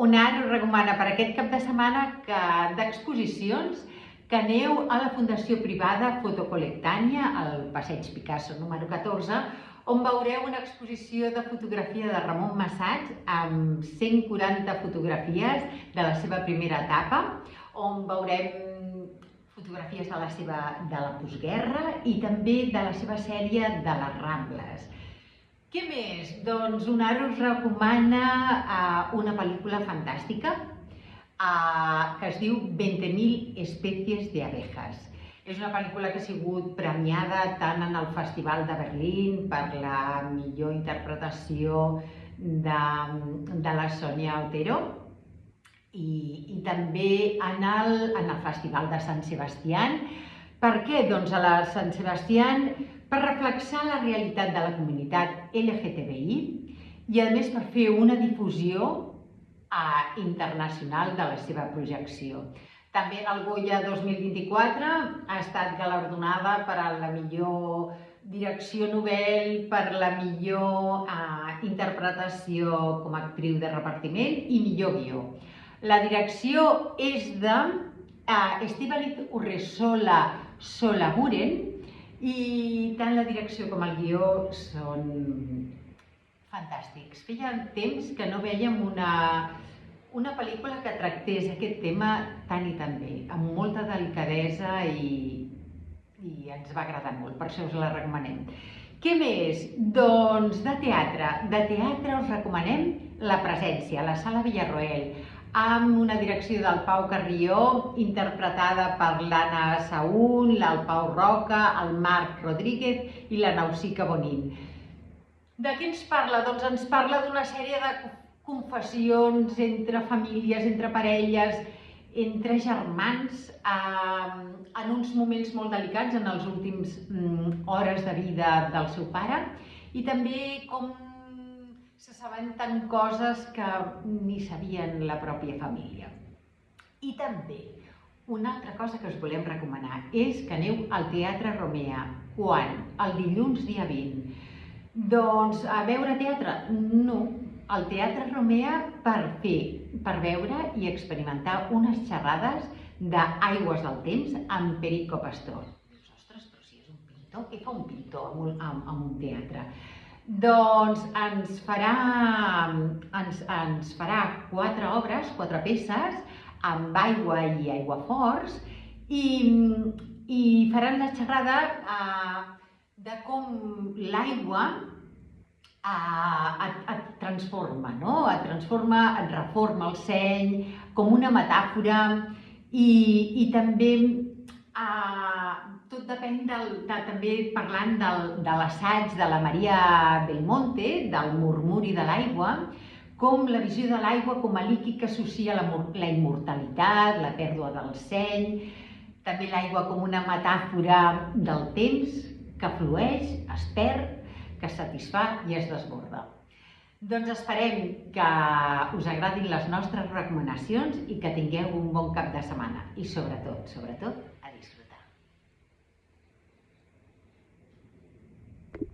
UNAR us recomana per aquest cap de setmana d'exposicions que aneu a la Fundació Privada Fotocolectània, al Passeig Picasso número 14, on veureu una exposició de fotografia de Ramon Massats amb 140 fotografies de la seva primera etapa, on veurem fotografies de la postguerra i també de la seva sèrie de les Rambles. Què més? Doncs UNAR us recomana una pel·lícula fantàstica que es diu 20.000 especies de abejas. És una pel·lícula que ha sigut premiada tant en el Festival de Berlín per la millor interpretació de la Sonia Otero i també en el Festival de Sant Sebastián. Per què? Doncs a Sant Sebastián per reflexar la realitat de la comunitat LGTBI i a més per fer una difusió internacional de la seva projecció. També el Goya 2024 ha estat galardonada per a la millor direcció novel, per la millor interpretació com a actriu de repartiment i millor guió. La direcció és de Estíbaliz Urresola Solaguren i tant la direcció com el guió són fantàstics. Feia temps que no vèiem una pel·lícula que tractés aquest tema tan i tan bé, amb molta delicadesa i ens va agradar molt, per això us la recomanem. Què més? Doncs de teatre. De teatre us recomanem La presència, a la Sala Villarroel, amb una direcció del Pau Carrió, interpretada per l'Anna Saúl, el Pau Roca, el Marc Rodríguez i la Nausica Bonin. De què ens parla? Doncs ens parla d'una sèrie de confessions entre famílies, entre parelles, entre germans, en uns moments molt delicats, en les últimes hores de vida del seu pare, i també com s'assabenten coses que ni sabien la pròpia família. I també, una altra cosa que us volem recomanar és que aneu al Teatre Romea. Quan? El dilluns dia 20. Doncs a veure teatre? No. Al Teatre Romea per veure i experimentar unes xerrades d'Aigües del temps amb Perico Pastor. Dius, ostres, però si és un pintor, què fa un pintor en un teatre? Doncs ens farà 4 obres, 4 peces, amb aigua i aiguaforts, i faran la xerrada de com l'aigua et transforma, no? Et transforma, et reforma el seny, com una metàfora, i també tot depèn també parlant de l'assaig de la Maria Belmonte, del murmuri de l'aigua, com la visió de l'aigua com a líquid que associa la immortalitat, la pèrdua del seny, també l'aigua com una metàfora del temps que flueix, es perd, que es satisfà i es desborda. Doncs esperem que us agradin les nostres recomanacions i que tingueu un bon cap de setmana. I sobretot,